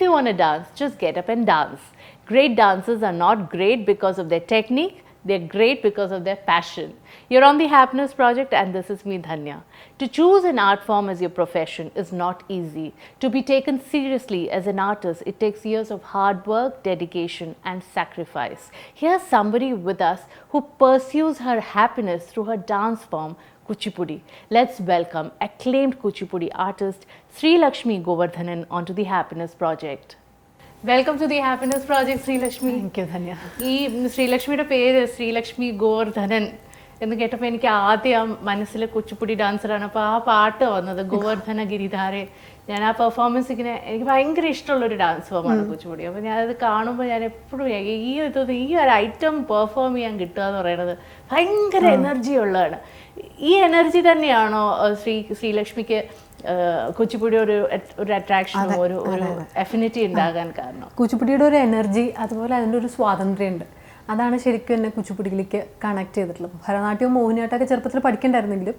you want to dance, just get up and dance. Great dancers are not great because of their technique, they're great because of their passion. You're on the Happiness Project and this is me, Dhanya. To choose an art form as your profession is not easy. To be taken seriously as an artist, it takes years of hard work, dedication and sacrifice. Here's somebody with us who pursues her happiness through her dance form, Kuchipudi. Let's welcome acclaimed Kuchipudi artist Sri Lakshmi Govardhanan onto the Happiness Project. Welcome to the Happiness Project Sreelakshmi. Thank you Dhanya. ഈ ശ്രീലക്ഷ്മിയുടെ പേര് ശ്രീലക്ഷ്മി ഗോവർദ്ധനൻ എന്ന് കേട്ടപ്പോൾ എനിക്ക് ആദ്യം മനസ്സിൽ കുച്ചിപ്പുടി ഡാൻസറാണ്. അപ്പോൾ ആ പാട്ട് വന്നത് ഗോവർദ്ധന ഗിരിധാരെ. ഞാൻ ആ പെർഫോമൻസ് ഇങ്ങനെ എനിക്ക് ഭയങ്കര ഇഷ്ടമുള്ളൊരു ഡാൻസ് ഫോമാണ് കുച്ചിപ്പുടി. അപ്പോൾ ഞാനത് കാണുമ്പോൾ ഞാൻ എപ്പോഴും ഈ ഒരു ഐറ്റം പെർഫോം ചെയ്യാൻ കിട്ടുക എന്ന് പറയുന്നത് ഭയങ്കര എനർജി ഉള്ളതാണ്. ഈ എനർജി തന്നെയാണോ ശ്രീലക്ഷ്മിക്ക് കുച്ചിപ്പുടി ഒരു അട്രാക്ഷനും ഒരു അഫിനിറ്റി ഉണ്ടാകാൻ കാരണം? കുച്ചിപ്പുടിയുടെ ഒരു എനർജി, അതുപോലെ അതിൻ്റെ ഒരു സ്വാതന്ത്ര്യമുണ്ട്. അതാണ് ശരിക്കും എന്നെ കുച്ചിപ്പുടിയിലേക്ക് കണക്ട് ചെയ്തിട്ടുള്ളത്. ഭരതനാട്യവും മോഹിനിയാട്ടമൊക്കെ ചെറുപ്പത്തിൽ പഠിക്കണ്ടായിരുന്നെങ്കിലും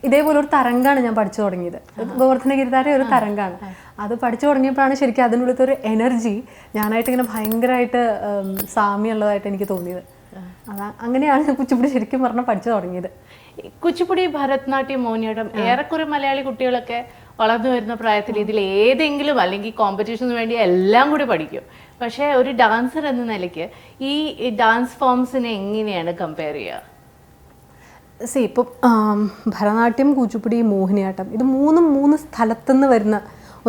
ഇതേപോലെ ഒരു തരംഗമാണ് ഞാൻ പഠിച്ചു തുടങ്ങിയത്. ഗോവർദ്ധന ഗിരിധാര ഒരു തരംഗമാണ്. അത് പഠിച്ചു തുടങ്ങിയപ്പോഴാണ് ശരിക്കും അതിനുള്ളിലത്തെ ഒരു എനർജി ഞാനായിട്ട് ഇങ്ങനെ ഭയങ്കരമായിട്ട് സാമ്യമുള്ളതായിട്ട് എനിക്ക് തോന്നിയത്. അങ്ങനെയാണ് കുച്ചിപ്പുടി ശരിക്കും പറഞ്ഞാൽ പഠിച്ചു തുടങ്ങിയത്. കുച്ചിപ്പുടി, ഭരതനാട്യം, മോഹിനിയാട്ടം ഏറെക്കുറെ മലയാളി കുട്ടികളൊക്കെ വളർന്നു വരുന്ന പ്രായത്തിൽ ഇതിൽ ഏതെങ്കിലും അല്ലെങ്കിൽ കോമ്പറ്റീഷന് വേണ്ടി എല്ലാം കൂടി പഠിക്കും. പക്ഷേ ഒരു ഡാൻസർ എന്ന നിലയ്ക്ക് ഈ ഡാൻസ് ഫോംസിനെ എങ്ങനെയാണ് കമ്പയർ ചെയ്യുക? ഇപ്പം ഭരതനാട്യം, കുച്ചിപ്പുടി, മോഹിനിയാട്ടം ഇത് മൂന്ന് സ്ഥലത്തുനിന്ന് വരുന്ന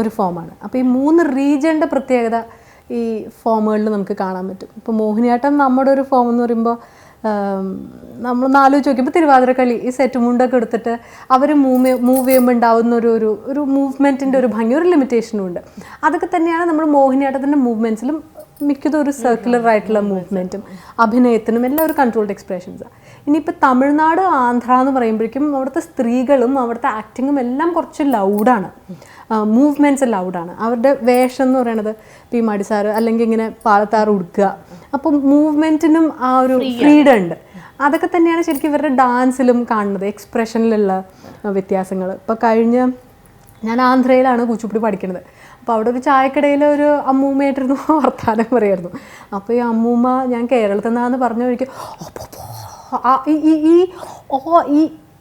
ഒരു ഫോമാണ്. അപ്പോൾ ഈ 3 റീജിയൻ്റെ പ്രത്യേകത ഈ ഫോമുകളിൽ നമുക്ക് കാണാൻ പറ്റും. ഇപ്പോൾ മോഹിനിയാട്ടം നമ്മുടെ ഒരു ഫോം എന്ന് പറയുമ്പോൾ നമ്മളൊന്ന് ആലോചിച്ച് നോക്കിയപ്പോൾ തിരുവാതിരക്കളി ഈ സെറ്റ് മുണ്ടൊക്കെ എടുത്തിട്ട് അവർ മൂവ് ചെയ്യുമ്പോൾ ഉണ്ടാവുന്ന ഒരു മൂവ്മെൻറ്റിൻ്റെ ഒരു ഭംഗി, ഒരു ലിമിറ്റേഷനും ഉണ്ട്. അതൊക്കെ തന്നെയാണ് നമ്മൾ മോഹിനിയാട്ടത്തിൻ്റെ മൂവ്മെൻറ്റ്സിലും മിക്കതും ഒരു സർക്കുലർ ആയിട്ടുള്ള മൂവ്മെൻറ്റും അഭിനയത്തിനും എല്ലാം ഒരു കൺട്രോൾഡ് എക്സ്പ്രഷൻസാണ്. ഇനിയിപ്പോൾ തമിഴ്നാട്, ആന്ധ്ര എന്ന് പറയുമ്പോഴേക്കും അവിടുത്തെ സ്ത്രീകളും അവിടുത്തെ ആക്ടിങ്ങും എല്ലാം കുറച്ച് ലൗഡാണ്, മൂവ്മെൻറ്റ്സ് ലൗഡാണ്. അവരുടെ വേഷം എന്ന് പറയണത് ഇപ്പോൾ ഈ മടിസാറ് അല്ലെങ്കിൽ ഇങ്ങനെ പാലത്താറ് ഉടുക്കുക. അപ്പം മൂവ്മെൻറ്റിനും ആ ഒരു ഫ്രീഡം ഉണ്ട്. അതൊക്കെ തന്നെയാണ് ശരിക്കും ഇവരുടെ ഡാൻസിലും കാണുന്നത്, എക്സ്പ്രഷനിലുള്ള വ്യത്യാസങ്ങൾ. ഇപ്പോൾ ഞാൻ ആന്ധ്രയിലാണ് കുച്ചിപ്പുടി പഠിക്കുന്നത്. അപ്പോൾ അവിടെ ഒരു ചായക്കടയിൽ ഒരു അമ്മൂമ്മയായിട്ടിരുന്നു വർത്താനം പറയായിരുന്നു. അപ്പോൾ ഈ അമ്മൂമ്മ ഞാൻ കേരളത്തിൽ നിന്നാന്ന് പറഞ്ഞ ഒരിക്കൽ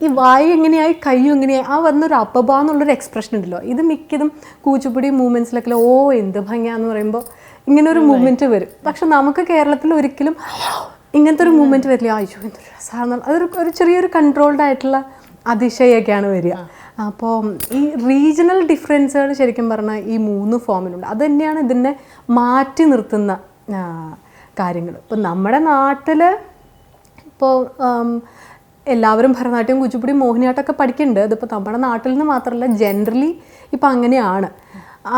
ഈ വായു എങ്ങനെയായി കയ്യും എങ്ങനെയായി ആ വന്നൊരു അപ്പബാന്നുള്ളൊരു എക്സ്പ്രഷൻ ഉണ്ടല്ലോ. ഇത് മിക്കതും കുച്ചിപ്പുടി മൂവ്മെൻറ്റ്സിലൊക്കെ എന്ത് ഭംഗിയാന്ന് പറയുമ്പോൾ ഇങ്ങനെ ഒരു മൂവ്മെൻറ്റ് വരും. പക്ഷെ നമുക്ക് കേരളത്തിൽ ഒരിക്കലും ഇങ്ങനത്തെ ഒരു മൂവ്മെൻറ്റ് വരില്ല. അയ്യോ എന്തൊരു രസമാണ്. അതൊരു ചെറിയൊരു കൺട്രോൾഡ് ആയിട്ടുള്ള അതിശയൊക്കെയാണ് വരിക. അപ്പോൾ ഈ റീജിയണൽ ഡിഫറൻസുകൾ ശരിക്കും പറഞ്ഞാൽ ഈ 3 ഫോമിലുണ്ട്. അത് തന്നെയാണ് ഇതിനെ മാറ്റി നിർത്തുന്ന കാര്യങ്ങൾ. ഇപ്പം നമ്മുടെ നാട്ടിൽ ഇപ്പോൾ എല്ലാവരും ഭരതനാട്യം, കുച്ചിപ്പുടി, മോഹിനിയാട്ടമൊക്കെ പഠിക്കുന്നുണ്ട്. അതിപ്പോൾ നമ്മുടെ നാട്ടിൽ നിന്ന് മാത്രമല്ല, ജനറലി ഇപ്പം അങ്ങനെയാണ്.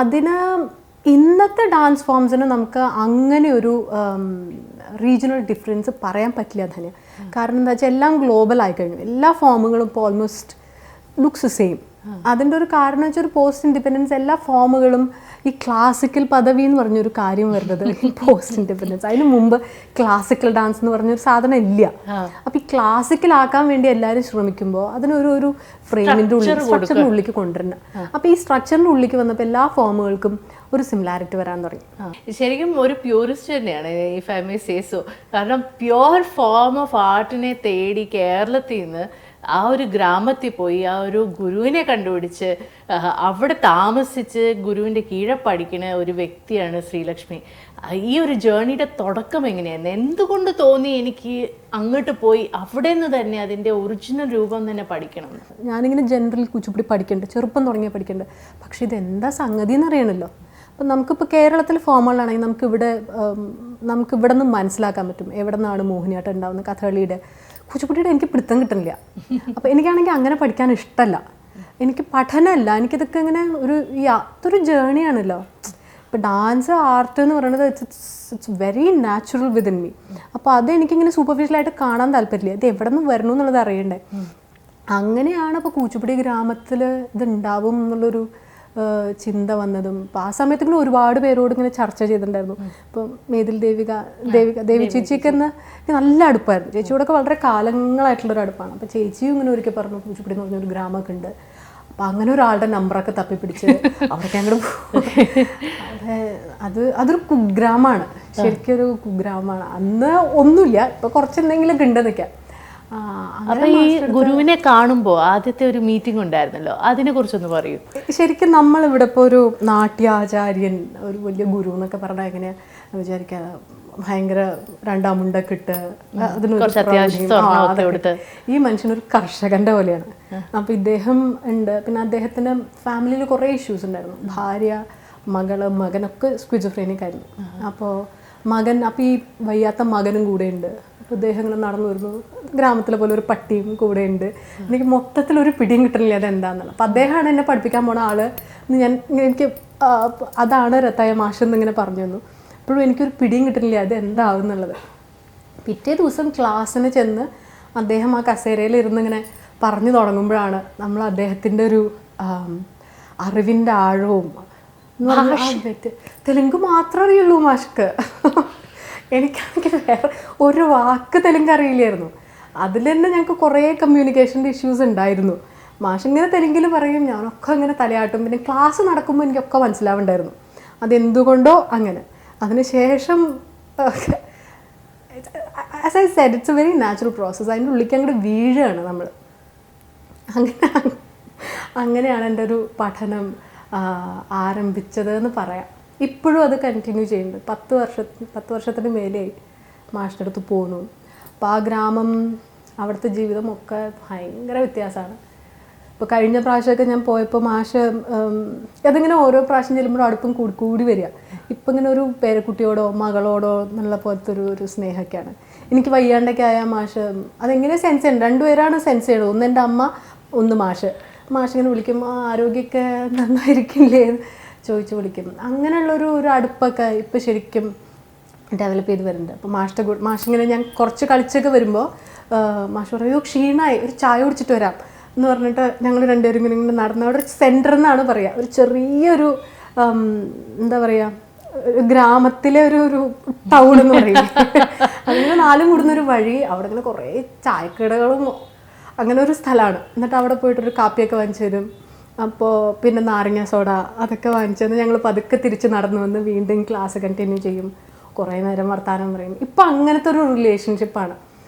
അതിന് ഇന്നത്തെ ഡാൻസ് ഫോംസിന് നമുക്ക് അങ്ങനെ ഒരു റീജിയണൽ ഡിഫറൻസ് പറയാൻ പറ്റില്ല തന്നെ. കാരണം എന്താ വെച്ചാൽ എല്ലാം ഗ്ലോബൽ ആയിക്കഴിഞ്ഞു. എല്ലാ ഫോമുകളും ഇപ്പോൾ ഓൾമോസ്റ്റ് ലുക്സ് സെയിം. അതിൻ്റെ ഒരു കാരണം വെച്ചാൽ ഒരു പോസ്റ്റ് ഇൻഡിപെൻഡൻസ് എല്ലാ ഫോമുകളും ഈ ക്ലാസിക്കൽ പദവി എന്ന് പറഞ്ഞൊരു കാര്യം വരുന്നത് പോസ്റ്റ് ഇൻഡിപെൻഡൻസ്. അതിന് മുമ്പ് ക്ലാസിക്കൽ ഡാൻസ് എന്ന് പറഞ്ഞൊരു സാധനം ഇല്ല. അപ്പോൾ ഈ ക്ലാസിക്കൽ ആക്കാൻ വേണ്ടി എല്ലാവരും ശ്രമിക്കുമ്പോൾ അതിനൊരു ഫ്രെയിമിൻ്റെ ഉള്ളിൽ, സ്ട്രക്ചറിൻ്റെ ഉള്ളിലേക്ക് കൊണ്ടുവരണം. അപ്പോൾ ഈ സ്ട്രക്ചറിൻ്റെ ഉള്ളിലേക്ക് വന്നപ്പോൾ എല്ലാ ഫോമുകൾക്കും ഒരു സിമിലാരിറ്റി വരാൻ തുടങ്ങി. ശരിക്കും ഒരു പ്യൂറിസ്റ്റ് തന്നെയാണ് if I may say so. കാരണം പ്യുവർ ഫോം ഓഫ് ആർട്ടിനെ തേടി കേരളത്തിൽ നിന്ന് ആ ഒരു ഗ്രാമത്തിൽ പോയി ആ ഒരു ഗുരുവിനെ കണ്ടുപിടിച്ച് അവിടെ താമസിച്ച് ഗുരുവിൻ്റെ കീഴെ പഠിക്കുന്ന ഒരു വ്യക്തിയാണ് ശ്രീലക്ഷ്മി. ഈ ഒരു ജേർണിയുടെ തുടക്കം എങ്ങനെയായിരുന്നു? എന്തുകൊണ്ട് തോന്നി എനിക്ക് അങ്ങോട്ട് പോയി അവിടെ നിന്ന് തന്നെ അതിൻ്റെ ഒറിജിനൽ രൂപം തന്നെ പഠിക്കണം? ഞാനിങ്ങനെ ജനറൽ കുച്ചിപ്പുടി പഠിക്കുന്നുണ്ട്, ചെറുപ്പം തുടങ്ങിയ പഠിക്കുന്നുണ്ട്. പക്ഷേ ഇതെന്താ സംഗതി എന്നറിയണമല്ലോ. അപ്പം നമുക്കിപ്പോൾ കേരളത്തിൽ ഫോമുകളാണെങ്കിൽ നമുക്കിവിടെ നിന്ന് മനസ്സിലാക്കാൻ പറ്റും എവിടെ നിന്നാണ് മോഹിനിയാട്ടം ഉണ്ടാകുന്നത്. കഥകളിയുടെ, കുച്ചിപ്പുടിയുടെ എനിക്ക് പിടുത്തം കിട്ടുന്നില്ല. അപ്പോൾ എനിക്കാണെങ്കിൽ അങ്ങനെ പഠിക്കാൻ ഇഷ്ടമല്ല. എനിക്ക് പഠനമല്ല, എനിക്കിതൊക്കെ ഇങ്ങനെ അതൊരു ജേണിയാണല്ലോ. ഇപ്പോൾ ഡാൻസ്, ആർട്ട് എന്ന് പറയുന്നത് it's very natural within me. അപ്പോൾ അതെനിക്കിങ്ങനെ സൂപ്പർഫിഷ്യലായിട്ട് കാണാൻ താല്പര്യമില്ല. ഇത് എവിടെ നിന്ന് വരണു എന്നുള്ളത് അറിയണ്ടേ. അങ്ങനെയാണ് അപ്പോൾ കുച്ചിപ്പുടി ഗ്രാമത്തിൽ ഇതുണ്ടാവും എന്നുള്ളൊരു ചിന്ത വന്നതും. അപ്പോൾ ആ സമയത്ത് ഇങ്ങനെ ഒരുപാട് പേരോട് ഇങ്ങനെ ചർച്ച ചെയ്തിട്ടുണ്ടായിരുന്നു. ഇപ്പോൾ മേതിൽ ദേവി ചേച്ചിയൊക്കെ നല്ല അടുപ്പായിരുന്നു. ചേച്ചിയോടൊക്കെ വളരെ കാലങ്ങളായിട്ടുള്ളൊരു അടുപ്പാണ്. അപ്പോൾ ചേച്ചിയും ഇങ്ങനെ ഒരിക്കൽ പറഞ്ഞു കുച്ചിപ്പുടി എന്ന് പറഞ്ഞൊരു ഗ്രാമമൊക്കെ ഉണ്ട്. അപ്പം അങ്ങനെ ഒരാളുടെ നമ്പറൊക്കെ തപ്പിപ്പിടിച്ച് അവിടേക്ക് അങ്ങോട്ട് അതൊരു കുഗ്രാമാണ്, ശരിക്കും ഒരു കുഗ്രാമാണ്. അന്ന് ഒന്നുമില്ല, ഇപ്പൊ കുറച്ചെന്തെങ്കിലും ഉണ്ട് നിൽക്കാം. അപ്പൊ ഈ ഗുരുവിനെ കാണുമ്പോൾ ആദ്യത്തെ ഒരു മീറ്റിംഗ് ഉണ്ടായിരുന്നല്ലോ, അതിനെ കുറിച്ചൊന്ന് പറയൂ. ശരിക്കും നമ്മൾ ഇവിടെ ഇപ്പോൾ ഒരു നാട്യാചാര്യൻ, ഒരു വലിയ ഗുരു എന്നൊക്കെ പറഞ്ഞാൽ എങ്ങനെയാ വിചാരിക്കുക, ഭയങ്കര രണ്ടാം മുണ്ടൊക്കെ ഇട്ട് ഈ മനുഷ്യനൊരു കർഷകന്റെ പോലെയാണ്. അപ്പൊ ഇദ്ദേഹം ഉണ്ട്. പിന്നെ അദ്ദേഹത്തിന്റെ ഫാമിലിയിൽ കുറേ ഇഷ്യൂസ് ഉണ്ടായിരുന്നു. ഭാര്യ, മകനൊക്കെ സ്ക്വിസോഫ്രീനിക് ആയിരുന്നു. അപ്പോൾ അപ്പോൾ ഈ വയ്യാത്ത മകനും കൂടെ ഉണ്ട്. അപ്പോൾ ഇദ്ദേഹം ഇങ്ങനെ നടന്നു വരുന്നു, ഗ്രാമത്തിലെ പോലെ ഒരു പട്ടിയും കൂടെ ഉണ്ട്. എനിക്ക് മൊത്തത്തിലൊരു പിടിയും കിട്ടുന്നില്ല അതെന്താണെന്നുള്ളത്. അപ്പം അദ്ദേഹമാണ് എന്നെ പഠിപ്പിക്കാൻ പോണ ആള്. എനിക്ക് അതാണ് രത്തായ മാഷ് എന്നിങ്ങനെ പറഞ്ഞു തന്നു. അപ്പോഴും എനിക്കൊരു പിടിയും കിട്ടുന്നില്ല അത് എന്താവും എന്നുള്ളത്. പിറ്റേ ദിവസം ക്ലാസ്സിന് ചെന്ന് അദ്ദേഹം ആ കസേരയിൽ ഇരുന്ന് ഇങ്ങനെ പറഞ്ഞു തുടങ്ങുമ്പോഴാണ് നമ്മൾ അദ്ദേഹത്തിൻ്റെ ഒരു അറിവിൻ്റെ ആഴവും തെലുങ്ക് മാത്രമേ അറിയുള്ളൂ മാഷ്ക്ക്. എനിക്കാണെങ്കിൽ വേറെ ഒരു വാക്ക് തെലുങ്ക് അറിയില്ലായിരുന്നു. അതിൽ തന്നെ ഞങ്ങൾക്ക് കുറേ കമ്മ്യൂണിക്കേഷൻ്റെ ഇഷ്യൂസ് ഉണ്ടായിരുന്നു. മാഷ് ഇങ്ങനെ തെലുങ്കിൽ പറയും, ഞാനൊക്കെ ഇങ്ങനെ തലയാട്ടും. പിന്നെ ക്ലാസ് നടക്കുമ്പോൾ എനിക്കൊക്കെ മനസ്സിലാവുണ്ടായിരുന്നു അതെന്തുകൊണ്ടോ അങ്ങനെ. അതിനുശേഷം as I said it's A very natural process. അതിൻ്റെ ഉള്ളിലേക്ക് അങ്ങോട്ട് വീഴുകയാണ് നമ്മൾ. അങ്ങനെയാണ് എൻ്റെ ഒരു പഠനം ആരംഭിച്ചത് എന്ന് പറയാം. ഇപ്പോഴും അത് കണ്ടിന്യൂ ചെയ്യുന്നുണ്ട്. 10 വർഷത്തിന് മേലെയായി മാഷിൻ്റെ അടുത്ത് പോകുന്നു. അപ്പോൾ ആ ഗ്രാമം, അവിടുത്തെ ജീവിതമൊക്കെ ഭയങ്കര വ്യത്യാസമാണ്. ഇപ്പോൾ കഴിഞ്ഞ പ്രാവശ്യമൊക്കെ ഞാൻ പോയപ്പോൾ മാഷ് അതിങ്ങനെ ഓരോ പ്രാവശ്യം ചെല്ലുമ്പോഴും അടുപ്പം കൂടി വരിക. ഇപ്പം ഇങ്ങനെ ഒരു പേരക്കുട്ടിയോടോ മകളോടോ എന്നുള്ള പോലത്തെ ഒരു സ്നേഹമൊക്കെയാണ്. എനിക്ക് വയ്യാണ്ടൊക്കെ ആയ മാഷ് അതെങ്ങനെ സെൻസ് ചെയ്യുന്നത്, രണ്ടുപേരാണ് സെൻസ് ചെയ്യുന്നത്. ഒന്ന് എൻ്റെ അമ്മ, ഒന്ന് മാഷ് ഇങ്ങനെ വിളിക്കും, ആരോഗ്യമൊക്കെ നന്നായിരിക്കില്ലേ ചോദിച്ച് വിളിക്കും. അങ്ങനെയുള്ളൊരു അടുപ്പൊക്കെ ഇപ്പോൾ ശരിക്കും ഡെവലപ്പ് ചെയ്ത് വരുന്നുണ്ട്. അപ്പോൾ മാഷിങ്ങനെ ഞാൻ കുറച്ച് കളിച്ചൊക്കെ വരുമ്പോൾ മാഷ് പറയും, ക്ഷീണമായി, ഒരു ചായ കുടിച്ചിട്ട് വരാം എന്ന് പറഞ്ഞിട്ട് ഞങ്ങൾ രണ്ടുപേരും ഇങ്ങനെ നടന്ന് അവിടെ ഒരു സെൻറ്റർ എന്നാണ് പറയുക, ഒരു ചെറിയൊരു എന്താ പറയുക, ഗ്രാമത്തിലെ ഒരു ടൗൺ എന്ന് പറയും. അങ്ങനെ 4 കൂടുന്നൊരു വഴി, അവിടെ ഇങ്ങനെ കുറേ ചായക്കടകളും അങ്ങനെ ഒരു സ്ഥലമാണ്. എന്നിട്ട് അവിടെ പോയിട്ടൊരു കാപ്പിയൊക്കെ വാങ്ങിച്ചു തരും. അപ്പോൾ പിന്നെ നാരങ്ങ സോഡ അതൊക്കെ വാങ്ങിച്ചു തന്ന് ഞങ്ങൾ പതുക്കെ തിരിച്ച് നടന്നു വന്ന് വീണ്ടും ക്ലാസ് കണ്ടിന്യൂ ചെയ്യും. കുറേ നേരം വർത്താനം പറയും. ഇപ്പം അങ്ങനത്തെ ഒരു റിലേഷൻഷിപ്പാണ്.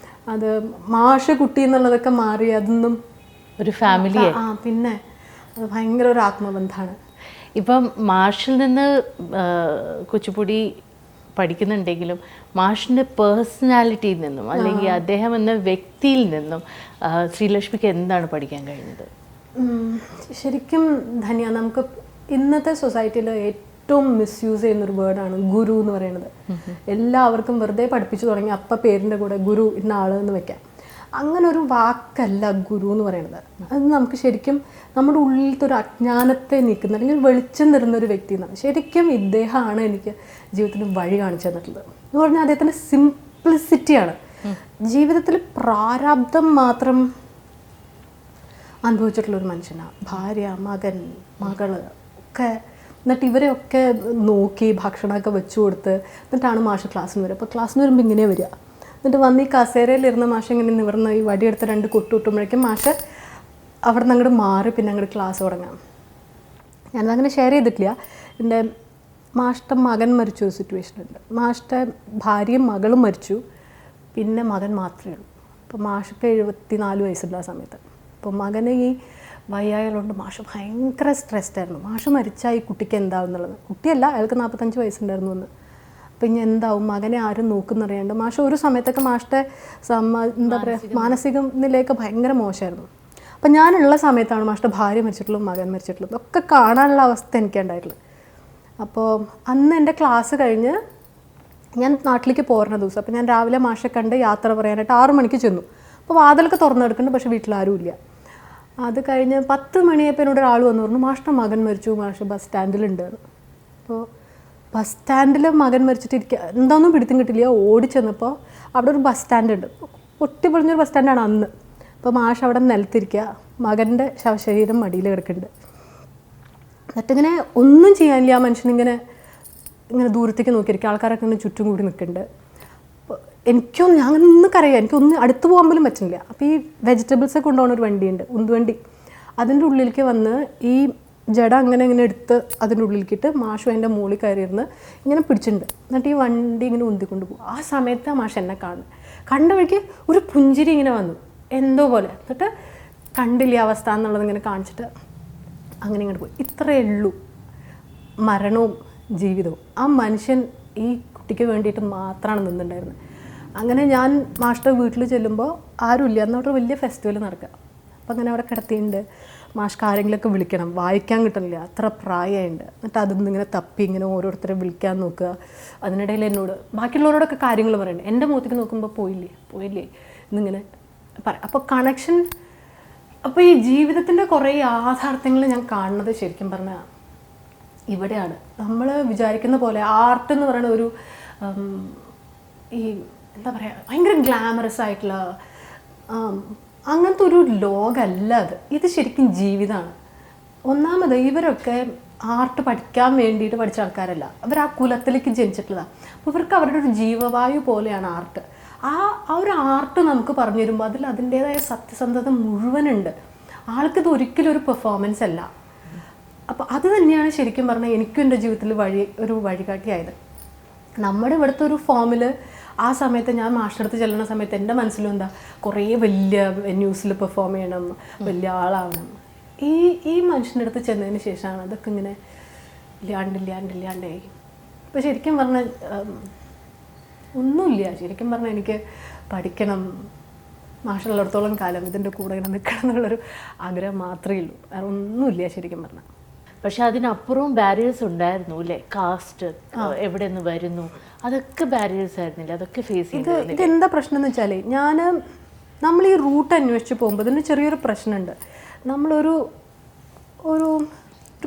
അത് മാഷ് കുട്ടി എന്നുള്ളതൊക്കെ മാറി അതൊന്നും ഒരു ഫാമിലി. പിന്നെ അത് ഭയങ്കര ഒരു ആത്മബന്ധമാണ്. ഇപ്പം മാഷിൽ നിന്ന് കുച്ചിപ്പുടി പഠിക്കുന്നുണ്ടെങ്കിലും മാഷിൻ്റെ പേഴ്സണാലിറ്റിയിൽ നിന്നും അല്ലെങ്കിൽ അദ്ദേഹം എന്ന വ്യക്തിയിൽ നിന്നും ശ്രീലക്ഷ്മിക്ക് എന്താണ് പഠിക്കാൻ കഴിഞ്ഞത്? ശരിക്കും ധന്യ, നമുക്ക് ഇന്നത്തെ സൊസൈറ്റിയിൽ ഏറ്റവും മിസ്യൂസ് ചെയ്യുന്നൊരു വേർഡാണ് ഗുരു എന്ന് പറയുന്നത്. എല്ലാവർക്കും വെറുതെ പഠിപ്പിച്ചു തുടങ്ങി അപ്പം പേരിൻ്റെ കൂടെ ഗുരു ഇന്ന ആൾ എന്ന് വെക്കാം. അങ്ങനെ ഒരു വാക്കല്ല ഗുരു എന്ന് പറയുന്നത്. അത് നമുക്ക് ശരിക്കും നമ്മുടെ ഉള്ളിലത്തെ ഒരു അജ്ഞാനത്തെ നീക്കുന്ന അല്ലെങ്കിൽ വെളിച്ചം തരുന്നൊരു വ്യക്തി എന്നാണ്. ശരിക്കും ഇദ്ദേഹമാണ് എനിക്ക് ജീവിതത്തിന് വഴി കാണിച്ചു തന്നിട്ടുള്ളത് എന്ന് പറഞ്ഞാൽ അദ്ദേഹത്തിൻ്റെ സിംപ്ലിസിറ്റിയാണ്. ജീവിതത്തിൽ പ്രാരാബ്ദം മാത്രം അനുഭവിച്ചിട്ടുള്ളൊരു മനുഷ്യനാണ്. ഭാര്യ, മകൻ, മകള് ഒക്കെ. എന്നിട്ട് ഇവരെയൊക്കെ നോക്കി ഭക്ഷണമൊക്കെ വെച്ചു കൊടുത്ത് എന്നിട്ടാണ് മാഷ് ക്ലാസ്സിന് വരിക. അപ്പോൾ ക്ലാസ്സിന് വരുമ്പോൾ ഇങ്ങനെ വരിക. എന്നിട്ട് വന്ന് ഈ കസേരയിലിരുന്ന മാഷ് ഇങ്ങനെ നിവർന്ന് ഈ വടിയെടുത്ത് 2 കൊട്ട് കിട്ടുമ്പോഴേക്കും മാഷ് അവിടെ നിന്ന് അങ്ങോട്ട് മാറി പിന്നെ അങ്ങോട്ട് ക്ലാസ് തുടങ്ങാം. ഞാനതങ്ങനെ ഷെയർ ചെയ്തിട്ടില്ല. എൻ്റെ മാഷ്ടെ മകൻ മരിച്ച ഒരു സിറ്റുവേഷൻ ഉണ്ട്. മാഷ്ടെ ഭാര്യയും മകളും മരിച്ചു, പിന്നെ മകൻ മാത്രമേ ഉള്ളൂ. അപ്പോൾ മാഷക്ക് 74 വയസ്സുണ്ട് ആ സമയത്ത്. അപ്പോൾ മകന് ഈ വയ്യായതുകൊണ്ട് മാഷ് ഭയങ്കര സ്ട്രെസ്ഡ് ആയിരുന്നു. മാഷ് മരിച്ചാൽ ഈ കുട്ടിക്ക് എന്താവും എന്നുള്ളത്. കുട്ടിയല്ല, അയാൾക്ക് 45 വയസ്സുണ്ടായിരുന്നു എന്ന്. അപ്പം ഇനി എന്താവും, മകനെ ആരും നോക്കുന്നറിയാണ്ട് മാഷ് ഒരു സമയത്തൊക്കെ മാഷിൻ്റെ എന്താ പറയുക മാനസിക നിലയൊക്കെ ഭയങ്കര മോശമായിരുന്നു. അപ്പം ഞാനുള്ള സമയത്താണ് മാഷിൻ്റെ ഭാര്യ മരിച്ചിട്ടുള്ളൂ, മകൻ മരിച്ചിട്ടുള്ളൂ, ഇതൊക്കെ കാണാനുള്ള അവസ്ഥ എനിക്കുണ്ടായിട്ടുള്ളത്. അപ്പോൾ അന്ന് എൻ്റെ ക്ലാസ് കഴിഞ്ഞ് ഞാൻ നാട്ടിലേക്ക് പോരുന്ന ദിവസം, അപ്പോൾ ഞാൻ രാവിലെ മാഷെ കണ്ട് യാത്ര പറയാനായിട്ട് 6 മണിക്ക് ചെന്നു. അപ്പോൾ വാതിലൊക്കെ തുറന്നെടുക്കുന്നുണ്ട്, പക്ഷേ വീട്ടിലാരും ഇല്ല. അത് കഴിഞ്ഞ് 10 മണിയായപ്പോൾ എന്നോട് ഒരാൾ വന്നു പറഞ്ഞു, മാഷിൻ്റെ മകൻ മരിച്ചു, മാഷ് ബസ് സ്റ്റാൻഡിലുണ്ട്. അപ്പോൾ ബസ് സ്റ്റാൻഡിൽ മകൻ മരിച്ചിട്ടിരിക്കുക എന്താണെന്നും പിടുത്തം കിട്ടില്ല. ഓടിച്ചെന്നപ്പോൾ അവിടെ ഒരു ബസ് സ്റ്റാൻഡ് ഉണ്ട്, പൊട്ടിപ്പൊളിഞ്ഞൊരു ബസ് സ്റ്റാൻഡാണ് അന്ന്. അപ്പോൾ മാഷ് അവിടെ നിലത്തിരിക്കുക, മകൻ്റെ ശവശരീരം മടിയിൽ കിടക്കുന്നുണ്ട്. എന്നിട്ടിങ്ങനെ ഒന്നും ചെയ്യാനില്ല, ആ മനുഷ്യനിങ്ങനെ ദൂരത്തേക്ക് നോക്കിയിരിക്കുക, ആൾക്കാരൊക്കെ ഇങ്ങനെ ചുറ്റും കൂടി നിൽക്കുന്നുണ്ട്. എനിക്കൊന്നും ഞാൻ ഒന്നും അറിയാം, എനിക്കൊന്നും അടുത്ത് പോകാൻ പോലും പറ്റുന്നില്ല. അപ്പോൾ ഈ വെജിറ്റബിൾസ് കൊണ്ടുപോകുന്ന ഒരു വണ്ടിയുണ്ട്, ഉന്തുവണ്ടി. അതിൻ്റെ ഉള്ളിലേക്ക് വന്ന് ഈ ജട അങ്ങനെ ഇങ്ങനെ എടുത്ത് അതിൻ്റെ ഉള്ളിലേക്കിട്ട് മാഷു അതിൻ്റെ മുകളിൽ കയറിയിരുന്ന് ഇങ്ങനെ പിടിച്ചിട്ടുണ്ട്. എന്നിട്ട് ഈ വണ്ടി ഇങ്ങനെ ഉന്തിക്കൊണ്ട് പോകും. ആ സമയത്ത് ആ മാഷ് എന്നെ കണ്ട വഴിക്ക് ഒരു പുഞ്ചിരി ഇങ്ങനെ വന്നു എന്തോ പോലെ. എന്നിട്ട് കണ്ടില്ല അവസ്ഥ എന്നുള്ളത് ഇങ്ങനെ കാണിച്ചിട്ട് അങ്ങനെ ഇങ്ങോട്ട് പോയി. ഇത്രയേ ഉള്ളൂ മരണവും ജീവിതവും. ആ മനുഷ്യൻ ഈ കുട്ടിക്ക് വേണ്ടിയിട്ട് മാത്രമാണ് നിന്നിട്ടുണ്ടായിരുന്നത്. അങ്ങനെ ഞാൻ മാഷ്ടെ വീട്ടിൽ ചെല്ലുമ്പോൾ ആരുമില്ല. എന്നവിടെ വലിയ ഫെസ്റ്റിവൽ നടക്കുക. അപ്പം അങ്ങനെ അവിടെ കിടത്തിയിട്ടുണ്ട്. മാഷ്ക്ക് ആരെങ്കിലുമൊക്കെ വിളിക്കണം, വായിക്കാൻ കിട്ടണില്ല, അത്ര പ്രായമുണ്ട്. എന്നിട്ട് അതിൽ ഇങ്ങനെ തപ്പി ഇങ്ങനെ ഓരോരുത്തരെ വിളിക്കാൻ നോക്കുക. അതിനിടയിൽ എന്നോട് ബാക്കിയുള്ളവരോടൊക്കെ കാര്യങ്ങൾ പറയുന്നുണ്ട്. എൻ്റെ മുഖത്തേക്ക് നോക്കുമ്പോൾ പോയില്ലേ എന്നിങ്ങനെ പറയാം. അപ്പോൾ കണക്ഷൻ, അപ്പോൾ ഈ ജീവിതത്തിൻ്റെ കുറേ യാഥാർത്ഥ്യങ്ങൾ ഞാൻ കാണുന്നത് ശരിക്കും പറഞ്ഞാൽ ഇവിടെയാണ്. നമ്മൾ വിചാരിക്കുന്ന പോലെ ആർട്ട് എന്ന് പറയുന്ന ഒരു ഈ എന്താ പറയുക ഭയങ്കര ഗ്ലാമറസ് ആയിട്ടുള്ള അങ്ങനത്തെ ഒരു ലോകമല്ല അത്. ഇത് ശരിക്കും ജീവിതമാണ്. ഒന്നാമത് ഇവരൊക്കെ ആർട്ട് പഠിക്കാൻ വേണ്ടിയിട്ട് പഠിച്ച ആൾക്കാരല്ല. അവർ ആ കുലത്തിലേക്ക് ജനിച്ചിട്ടുള്ളതാണ്. അപ്പോൾ ഇവർക്ക് അവരുടെ ഒരു ജീവവായു പോലെയാണ് ആർട്ട്. ആ ഒരു ആർട്ട് നമുക്ക് പറഞ്ഞു തരുമ്പോൾ അതിൽ അതിൻ്റേതായ സത്യസന്ധത മുഴുവനുണ്ട്. ആൾക്കിത് ഒരിക്കലും ഒരു പെർഫോമൻസ് അല്ല. അപ്പോൾ അത് തന്നെയാണ് ശരിക്കും പറഞ്ഞാൽ എനിക്കും എൻ്റെ ജീവിതത്തിൽ ഒരു വഴികാട്ടിയായത്. നമ്മുടെ ഇവിടുത്തെ ഒരു ഫോമിൽ ആ സമയത്ത് ഞാൻ മാസ്റ്ററടുത്ത് ചെല്ലുന്ന സമയത്ത് എൻ്റെ മനസ്സിലും എന്താ കുറേ വലിയ വെന്യൂസിൽ പെർഫോം ചെയ്യണം, വലിയ ആളാവണം. ഈ മനുഷ്യൻ്റെ അടുത്ത് ചെന്നതിന് ശേഷമാണ് അതൊക്കെ ഇങ്ങനെ ഇല്ലാണ്ടായി. ഇപ്പോൾ ശരിക്കും പറഞ്ഞാൽ ഒന്നുമില്ല. ശരിക്കും പറഞ്ഞാൽ എനിക്ക് പഠിക്കണം, മാഷുള്ളിടത്തോളം കാലം ഇതിൻ്റെ കൂടെ ഇങ്ങനെ നിൽക്കണം എന്നുള്ളൊരു ആഗ്രഹം മാത്രമേ ഉള്ളൂ. വേറെ ഒന്നുമില്ല ശരിക്കും പറഞ്ഞാൽ. പക്ഷെ അതിനപ്പുറവും ബാരിയേഴ്സ് ഉണ്ടായിരുന്നു അല്ലേ? കാസ്റ്റ്, എവിടെ നിന്ന് വരുന്നു, അതൊക്കെ ബാരിയേഴ്സ് ആയിരുന്നില്ല? അതൊക്കെ ഫേസ് ചെയ്ത് ഇതെന്താ പ്രശ്നം എന്ന് വെച്ചാൽ നമ്മൾ ഈ റൂട്ട് അന്വേഷിച്ച് പോകുമ്പോൾ ഇതിന് ചെറിയൊരു പ്രശ്നമുണ്ട്. നമ്മളൊരു ഒരു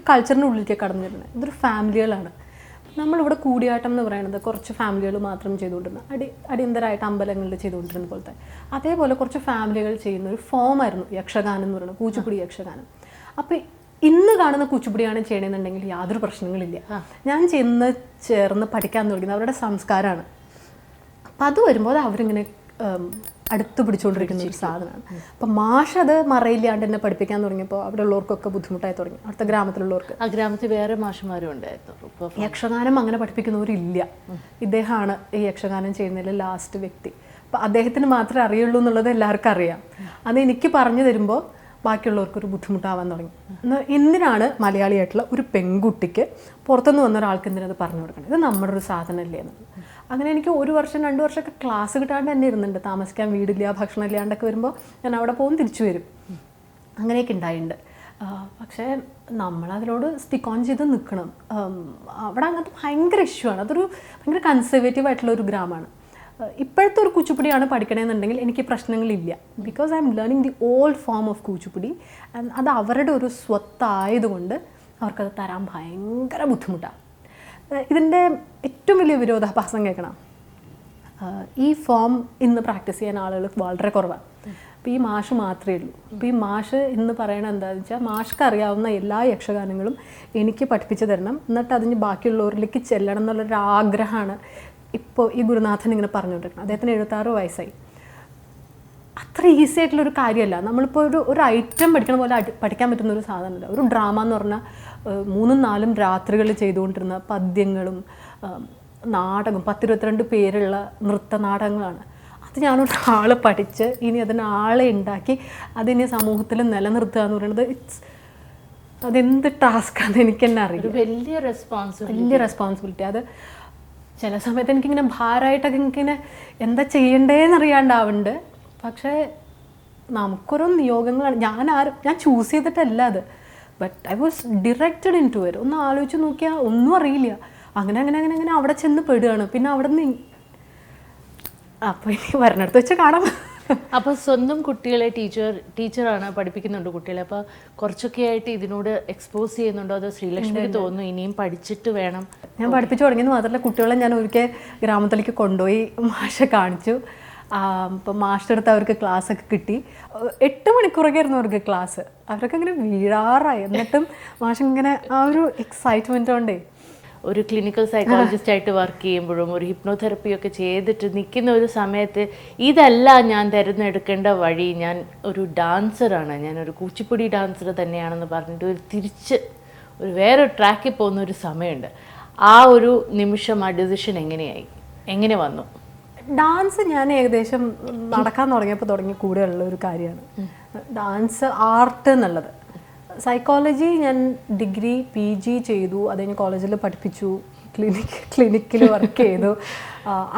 കൾച്ചറിൻ്റെ ഉള്ളിലേക്ക് കടന്നു വരുന്നത്. ഇതൊരു ഫാമിലികളാണ്. നമ്മളിവിടെ കൂടിയാട്ടം എന്ന് പറയുന്നത് കുറച്ച് ഫാമിലികൾ മാത്രം ചെയ്തുകൊണ്ടിരുന്ന അടിയന്തരമായിട്ട് അമ്പലങ്ങളിൽ ചെയ്തുകൊണ്ടിരുന്ന പോലത്തെ അതേപോലെ കുറച്ച് ഫാമിലികൾ ചെയ്യുന്ന ഒരു ഫോമായിരുന്നു യക്ഷഗാനം എന്ന് പറയുന്നത്, കൂച്ചുപുടി യക്ഷഗാനം. അപ്പോൾ ഇന്ന് കാണുന്ന കൂച്ചുപുടിയാണ് ചെയ്യണമെന്നുണ്ടെങ്കിൽ യാതൊരു പ്രശ്നങ്ങളില്ല. ഞാൻ ചേർന്ന് പഠിക്കാൻ തുടങ്ങുന്നത് അവരുടെ സംസ്കാരമാണ്. അപ്പം അത് വരുമ്പോൾ അവരിങ്ങനെ അടുത്ത് പിടിച്ചുകൊണ്ടിരിക്കുന്ന ഒരു സാധനമാണ്. അപ്പം മാഷ് അത് മറയില്ലാണ്ട് എന്നെ പഠിപ്പിക്കാൻ തുടങ്ങിയപ്പോൾ അവിടെ ഉള്ളവർക്കൊക്കെ ബുദ്ധിമുട്ടായി തുടങ്ങി. അടുത്ത ഗ്രാമത്തിലുള്ളവർക്ക്. ആ ഗ്രാമത്തിൽ വേറെ മാഷുമാരും ഉണ്ടായിരുന്നു. യക്ഷഗാനം അങ്ങനെ പഠിപ്പിക്കുന്നവരില്ല. ഇദ്ദേഹമാണ് ഈ യക്ഷഗാനം ചെയ്യുന്നതിൽ ലാസ്റ്റ് വ്യക്തി. അപ്പം അദ്ദേഹത്തിന് മാത്രമേ അറിയുള്ളൂ എന്നുള്ളത് എല്ലാവർക്കും അറിയാം. അത് എനിക്ക് പറഞ്ഞു തരുമ്പോൾ ബാക്കിയുള്ളവർക്കൊരു ബുദ്ധിമുട്ടാവാൻ തുടങ്ങി. എന്തിനാണ് മലയാളിയായിട്ടുള്ള ഒരു പെൺകുട്ടിക്ക് പുറത്തുനിന്ന് വന്ന ഒരാൾക്ക് എന്തിനത് പറഞ്ഞു കൊടുക്കണം? ഇത് നമ്മുടെ ഒരു സാധനമല്ലേ എന്നുള്ളത്. അങ്ങനെ എനിക്ക് 1 വർഷം 2 വർഷമൊക്കെ ക്ലാസ് കിട്ടാണ്ട് തന്നെ ഇരുന്നുണ്ട്. താമസിക്കാൻ വീടില്ല, ഭക്ഷണം ഇല്ലാണ്ടൊക്കെ വരുമ്പോൾ ഞാൻ അവിടെ പോകും, തിരിച്ചു വരും. അങ്ങനെയൊക്കെ ഉണ്ടായിട്ടുണ്ട്. പക്ഷേ നമ്മളതിനോട് സ്റ്റിക്ക് ഓൺ ചെയ്ത് നിൽക്കണം. അവിടെ അങ്ങനത്തെ ഭയങ്കര ഇഷ്യൂ ആണ്. അതൊരു ഭയങ്കര കൺസർവേറ്റീവ് ആയിട്ടുള്ള ഒരു ഗ്രാമമാണ്. ഇപ്പോഴത്തെ ഒരു കുച്ചിപ്പുടിയാണ് പഠിക്കണമെന്നുണ്ടെങ്കിൽ എനിക്ക് പ്രശ്നങ്ങളില്ല. Because I'm learning the old form of Kuchipudi. അത് അവരുടെ ഒരു സ്വത്തായതുകൊണ്ട് അവർക്കത് തരാൻ ഭയങ്കര ബുദ്ധിമുട്ടാണ്. ഇതിൻ്റെ ഏറ്റവും വലിയ വിരോധാഭാസം കേൾക്കണം. ഈ ഫോം ഇന്ന് പ്രാക്ടീസ് ചെയ്യാൻ ആളുകൾ വളരെ കുറവാണ്. അപ്പോൾ ഈ മാഷ് മാത്രമേ ഉള്ളൂ. അപ്പോൾ ഈ മാഷ് ഇന്ന് പറയണത് എന്താണെന്ന് വെച്ചാൽ മാഷ്ക്ക് അറിയാവുന്ന എല്ലാ യക്ഷഗാനങ്ങളും എനിക്ക് പഠിപ്പിച്ചു തരണം, എന്നിട്ട് അതിന് ബാക്കിയുള്ളവരിലേക്ക് ചെല്ലണം എന്നുള്ളൊരു ആഗ്രഹമാണ് ഇപ്പോൾ ഈ ഗുരുനാഥൻ ഇങ്ങനെ പറഞ്ഞുകൊണ്ടിരിക്കുന്നത്. അദ്ദേഹത്തിന് 76 വയസ്സായി. അത്ര ഈസി ആയിട്ടുള്ളൊരു കാര്യമല്ല. നമ്മളിപ്പോൾ ഒരു ഐറ്റം പഠിക്കണ പോലെ പഠിക്കാൻ പറ്റുന്ന ഒരു സാധനമല്ല. ഒരു ഡ്രാമ എന്ന് പറഞ്ഞാൽ 3-4 രാത്രികൾ ചെയ്തുകൊണ്ടിരുന്ന പദ്യങ്ങളും നാടകം 10-22 പേരുള്ള നൃത്ത നാടകങ്ങളാണ്. അത് ഞാനൊരാൾ പഠിച്ച് ഇനി അതിനാളെ ഉണ്ടാക്കി അതിനെ സമൂഹത്തിൽ നിലനിർത്തുക എന്ന് പറയുന്നത് അതെന്ത് ടാസ്ക്കാണെന്ന് എനിക്ക് തന്നെ അറിയില്ല. വലിയ റെസ്പോൺസിബിലിറ്റി. അത് ചില സമയത്ത് എനിക്കിങ്ങനെ ഭാരമായിട്ടൊക്കെ എനിക്കിങ്ങനെ എന്താ ചെയ്യണ്ടേന്ന് അറിയാണ്ടാവുന്നുണ്ട്. പക്ഷേ നമുക്കൊരു നിയോഗങ്ങളാണ്. ഞാൻ ചൂസ് ചെയ്തിട്ടല്ല അത്. But I was directed into it. ഒന്ന് ആലോചിച്ച് നോക്കിയാൽ ഒന്നും അറിയില്ല. അങ്ങനെ അവിടെ ചെന്ന് പെടുകയാണ്. പിന്നെ അവിടെ നിന്ന് അപ്പോൾ എനിക്ക് വരണടുത്ത് വെച്ച് കാണാം. അപ്പോൾ സ്വന്തം കുട്ടികളെ ടീച്ചറാണ് പഠിപ്പിക്കുന്നുണ്ട് കുട്ടികളെ. അപ്പോൾ കുറച്ചൊക്കെ ആയിട്ട് ഇതിനോട് എക്സ്പോസ് ചെയ്യുന്നുണ്ടോ? അതോ ശ്രീലക്ഷ്മിക്ക് തോന്നുന്നു ഇനിയും പഠിച്ചിട്ട് വേണം? ഞാൻ പഠിപ്പിച്ചു തുടങ്ങിയെന്ന് മാത്രമല്ല, കുട്ടികളെ ഞാൻ ഒരിക്കൽ ഗ്രാമത്തിലേക്ക് കൊണ്ടുപോയി മാഷെ കാണിച്ചു. അപ്പം മാഷിൻ്റെ അടുത്ത് അവർക്ക് ക്ലാസ്സൊക്കെ കിട്ടി. 8 മണിക്കൂറൊക്കെ ആയിരുന്നു അവർക്ക് ക്ലാസ്. അവരൊക്കെ ഇങ്ങനെ വീഴാറായി. എന്നിട്ടും മാഷ് ഇങ്ങനെ ആ ഒരു എക്സൈറ്റ്മെൻ്റ് കൊണ്ടേ ഒരു ക്ലിനിക്കൽ സൈക്കോളജിസ്റ്റ് ആയിട്ട് വർക്ക് ചെയ്യുമ്പോഴും ഒരു ഹിപ്നോതെറപ്പിയൊക്കെ ചെയ്തിട്ട് നിൽക്കുന്ന ഒരു സമയത്ത് ഇതല്ല ഞാൻ തിരഞ്ഞെടുക്കേണ്ട വഴി, ഞാൻ ഒരു ഡാൻസറാണ്, ഞാനൊരു കുച്ചിപ്പുടി ഡാൻസർ തന്നെയാണെന്ന് പറഞ്ഞിട്ട് ഒരു വേറെ ട്രാക്കിൽ പോകുന്ന ഒരു സമയമുണ്ട്. ആ ഒരു നിമിഷം ആ ഡിസിഷൻ എങ്ങനെ വന്നു? ഡാൻസ് ഞാൻ ഏകദേശം നടക്കാൻ തുടങ്ങിയപ്പോൾ തുടങ്ങി കൂടെയുള്ള ഒരു കാര്യമാണ് ഡാൻസ് ആർട്ട് എന്നുള്ളത്. സൈക്കോളജി ഞാൻ ഡിഗ്രി PG ചെയ്തു, അത് ഞാൻ കോളേജിൽ പഠിപ്പിച്ചു, ക്ലിനിക്കിൽ വർക്ക് ചെയ്തു.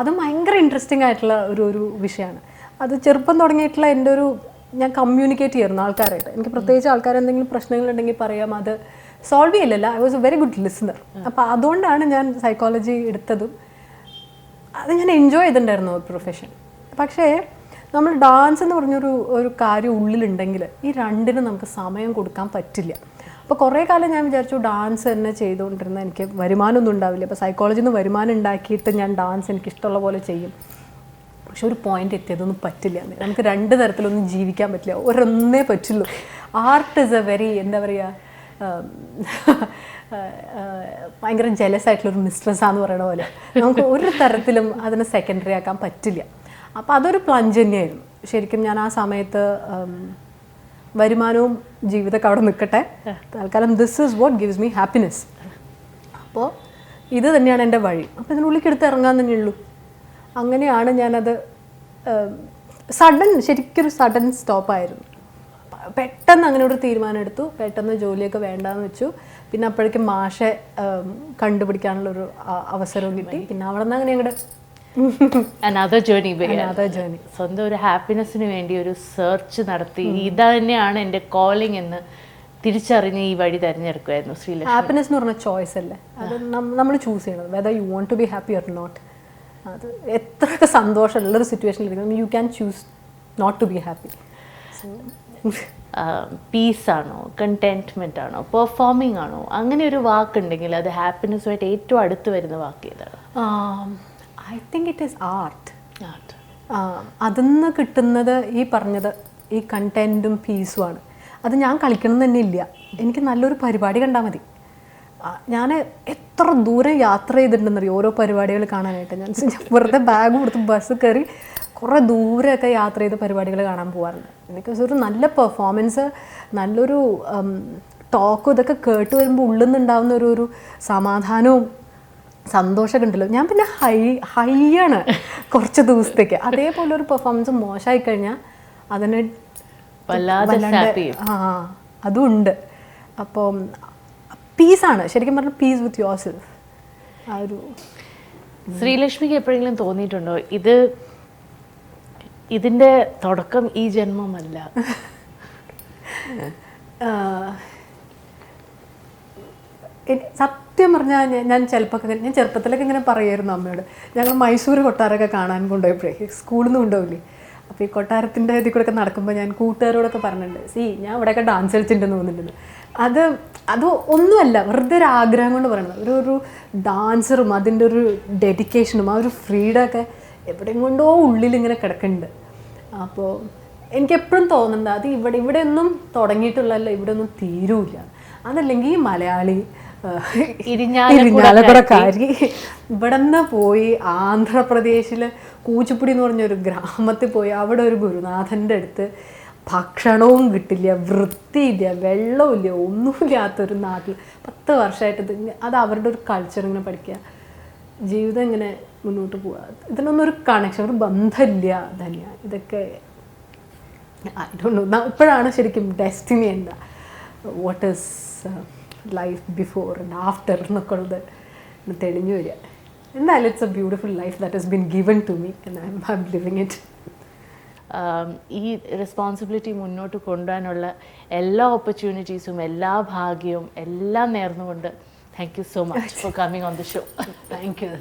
അത് ഭയങ്കര ഇൻട്രസ്റ്റിംഗ് ആയിട്ടുള്ള ഒരു വിഷയമാണ്. അത് ചെറുപ്പം തുടങ്ങിയിട്ടുള്ള എൻ്റെ ഞാൻ കമ്മ്യൂണിക്കേറ്റ് ചെയ്യായിരുന്നു ആൾക്കാരായിട്ട്. എനിക്ക് പ്രത്യേകിച്ച് ആൾക്കാർ എന്തെങ്കിലും പ്രശ്നങ്ങളുണ്ടെങ്കിൽ പറയാം, അത് സോൾവ് ചെയ്യില്ലല്ല. I was a very good listener. അപ്പോൾ അതുകൊണ്ടാണ് ഞാൻ സൈക്കോളജി എടുത്തതും. അത് ഞാൻ എൻജോയ് ചെയ്തിട്ടുണ്ടായിരുന്നു പ്രൊഫഷൻ. പക്ഷേ നമ്മൾ ഡാൻസ് എന്ന് പറഞ്ഞൊരു കാര്യം ഉള്ളിലുണ്ടെങ്കിൽ ഈ രണ്ടിനും നമുക്ക് സമയം കൊടുക്കാൻ പറ്റില്ല. അപ്പോൾ കുറേ കാലം ഞാൻ വിചാരിച്ചു ഡാൻസ് തന്നെ ചെയ്തുകൊണ്ടിരുന്ന എനിക്ക് വരുമാനമൊന്നും ഉണ്ടാവില്ല. അപ്പോൾ സൈക്കോളജിയിൽ നിന്ന് വരുമാനം ഉണ്ടാക്കിയിട്ട് ഞാൻ ഡാൻസ് എനിക്ക് ഇഷ്ടമുള്ള പോലെ ചെയ്യും. പക്ഷെ ഒരു പോയിന്റ് എത്തിയതൊന്നും പറ്റില്ല. നമുക്ക് രണ്ട് തരത്തിലൊന്നും ജീവിക്കാൻ പറ്റില്ല, ഒരൊന്നേ പറ്റുള്ളൂ. ആർട്ട് ഇസ് എ വെരി എന്താ പറയുക, ഭയങ്കര ജലസ് ആയിട്ടുള്ളൊരു മിസ്ട്രസ്സാന്ന് പറയുന്ന പോലെ നമുക്ക് ഒരു തരത്തിലും അതിനെ സെക്കൻഡറി ആക്കാൻ പറ്റില്ല. അപ്പോൾ അതൊരു പ്ലഞ്ച് തന്നെയായിരുന്നു ശരിക്കും. ഞാൻ ആ സമയത്ത് വരുമാനവും ജീവിതമൊക്കെ അവിടെ നിൽക്കട്ടെ, തൽക്കാലം this is what gives me happiness. അപ്പോൾ ഇത് തന്നെയാണ് എൻ്റെ വഴി. അപ്പോൾ ഇതിനുള്ളിലേക്ക് എടുത്ത് ഇറങ്ങാൻ തന്നെയുള്ളൂ. അങ്ങനെയാണ് ഞാനത് ശരിക്കൊരു സഡൻ സ്റ്റോപ്പായിരുന്നു. പെട്ടെന്ന് അങ്ങനെ ഒരു തീരുമാനം എടുത്തു. പെട്ടെന്ന് ജോലിയൊക്കെ വേണ്ടാന്ന് വെച്ചു. പിന്നെ അപ്പോഴേക്കും മാഷെ കണ്ടുപിടിക്കാനുള്ളൊരു അവസരവും കിട്ടി. പിന്നെ അവിടെ നിന്ന് അങ്ങനെ അങ്ങോട്ട് another journey. സ്വന്തം ഒരു ഹാപ്പിനെസ്സിന് വേണ്ടി ഒരു സെർച്ച് നടത്തി ഇത് തന്നെയാണ് എൻ്റെ കോളിംഗ് എന്ന് തിരിച്ചറിഞ്ഞ് ഈ വഴി തിരഞ്ഞെടുക്കുമായിരുന്നു ശ്രീലക്ഷ്മി. ഹാപ്പിനെസ് എന്ന് പറഞ്ഞ ചോയ്സ് അല്ലേ, അത് നമ്മൾ ചൂസ് ചെയ്യണം, whether you want to be happy or not. അത് എത്രയൊക്കെ സന്തോഷമുള്ളൊരു സിറ്റുവേഷനിൽ ഇരിക്കണം, you can choose not to be happy. പീസാണോ, കണ്ടെന്റ്മെന്റ് ആണോ, പെർഫോമിംഗ് ആണോ, അങ്ങനെ ഒരു വാക്കുണ്ടെങ്കിൽ അത് ഹാപ്പിനെസ്സുമായിട്ട് ഏറ്റവും അടുത്ത് വരുന്ന വാക്ക് ഏതാണ്? I think it is art. അതിന്ന് കിട്ടുന്നത് ഈ പറഞ്ഞത് ഈ കണ്ടെൻറ്റും പീസുമാണ്. അത് ഞാൻ കളിക്കണം തന്നെ ഇല്ല, എനിക്ക് നല്ലൊരു പരിപാടി കണ്ടാൽ മതി. ഞാൻ എത്ര ദൂരം യാത്ര ചെയ്തിട്ടുണ്ടെന്നറിയോ ഓരോ പരിപാടികൾ കാണാനായിട്ട്. ഞാൻ വെറുതെ ബാഗ് കൊടുത്ത് ബസ് കയറി കുറേ ദൂരമൊക്കെ യാത്ര ചെയ്ത പരിപാടികൾ കാണാൻ പോകാറുണ്ട്. ബിക്കോസ് ഒരു നല്ല പെർഫോമൻസ്, നല്ലൊരു ടോക്കും ഇതൊക്കെ കേട്ട് വരുമ്പോൾ ഉള്ളിൽ നിന്നുണ്ടാവുന്ന ഒരു സമാധാനവും സന്തോഷമൊക്കെ ഉണ്ടല്ലോ. ഞാൻ പിന്നെ ഹൈയാണ് കുറച്ച് ദിവസത്തേക്ക്. അതേപോലെ ഒരു പെർഫോമൻസ് മോശമായി കഴിഞ്ഞാൽ അതിന് അതും ഉണ്ട്. അപ്പം പീസാണ് ശരിക്കും പറഞ്ഞാൽ, പീസ് വിത്ത് യുവർ സെൽഫ്. ആ ഒരു ശ്രീലക്ഷ്മിക്ക് എപ്പോഴെങ്കിലും തോന്നിയിട്ടുണ്ടോ ഇതിൻ്റെ തുടക്കം ഈ ജന്മമല്ല? സത്യം പറഞ്ഞാൽ ഞാൻ ചെറുപ്പത്തിലൊക്കെ ഇങ്ങനെ പറയുമായിരുന്നു അമ്മയോട്. ഞങ്ങൾ മൈസൂർ കൊട്ടാരമൊക്കെ കാണാൻ കൊണ്ടുപോയപ്പോഴേ, സ്കൂളിൽ നിന്ന് കൊണ്ടുപോകില്ലേ, അപ്പോൾ ഈ കൊട്ടാരത്തിൻ്റെ ഇതിൽ കൂടെ ഒക്കെ നടക്കുമ്പോൾ ഞാൻ കൂട്ടുകാരോടൊക്കെ പറഞ്ഞിട്ടുണ്ട്, ഞാൻ ഇവിടെയൊക്കെ ഡാൻസ് കളിച്ചിട്ടുണ്ടെന്ന് തോന്നിയിട്ടുണ്ട്. അത് ഒന്നുമല്ല, വെറുതെ ഒരു ആഗ്രഹം കൊണ്ട് പറയുന്നത്. ഒരു ഡാൻസറും അതിൻ്റെ ഒരു ഡെഡിക്കേഷനും ആ ഒരു ഫ്രീഡമൊക്കെ എവിടെയും കൊണ്ടോ ഉള്ളിലിങ്ങനെ കിടക്കുന്നുണ്ട്. അപ്പോൾ എനിക്കെപ്പോഴും തോന്നുന്നത് അത് ഇവിടെ ഒന്നും തുടങ്ങിയിട്ടുള്ളല്ലോ, ഇവിടെ ഒന്നും തീരൂല. അതല്ലെങ്കിൽ മലയാളി ഇരിഞ്ഞാലക്കുടക്കാരി ഇവിടെ നിന്ന് പോയി ആന്ധ്രാപ്രദേശിൽ കൂച്ചിപ്പുടി എന്ന് പറഞ്ഞൊരു ഗ്രാമത്തിൽ പോയി അവിടെ ഒരു ഗുരുനാഥൻ്റെ അടുത്ത് ഭക്ഷണവും കിട്ടില്ല, വൃത്തിയില്ല, വെള്ളമില്ല, ഒന്നുമില്ലാത്തൊരു നാട്ടിൽ 10 വർഷമായിട്ട് അത് അവരുടെ ഒരു കൾച്ചർ ഇങ്ങനെ പഠിക്കുക, ജീവിതം ഇങ്ങനെ മുന്നോട്ട് പോവുക. ഇതിനൊന്നും ഒരു കണക്ഷൻ, ഒരു ബന്ധമില്ല തന്നെയാണ് ഇതൊക്കെ. ഐ ഡോണ്ട് നോ, ഇപ്പോഴാണ് ശരിക്കും ഡെസ്റ്റിനി എന്താ, what is life before and after എന്നൊക്കെ ഉള്ളത് തെളിഞ്ഞു വരിക. എന്തായാലും it's a beautiful life that has been given to me and I am living it. ഈ റെസ്പോൺസിബിലിറ്റി മുന്നോട്ട് കൊണ്ടുപോകാനുള്ള എല്ലാ ഓപ്പർച്യൂണിറ്റീസും എല്ലാ ഭാഗ്യവും എല്ലാം നേർന്നുകൊണ്ട് thank you so much for coming on the show. Thank U.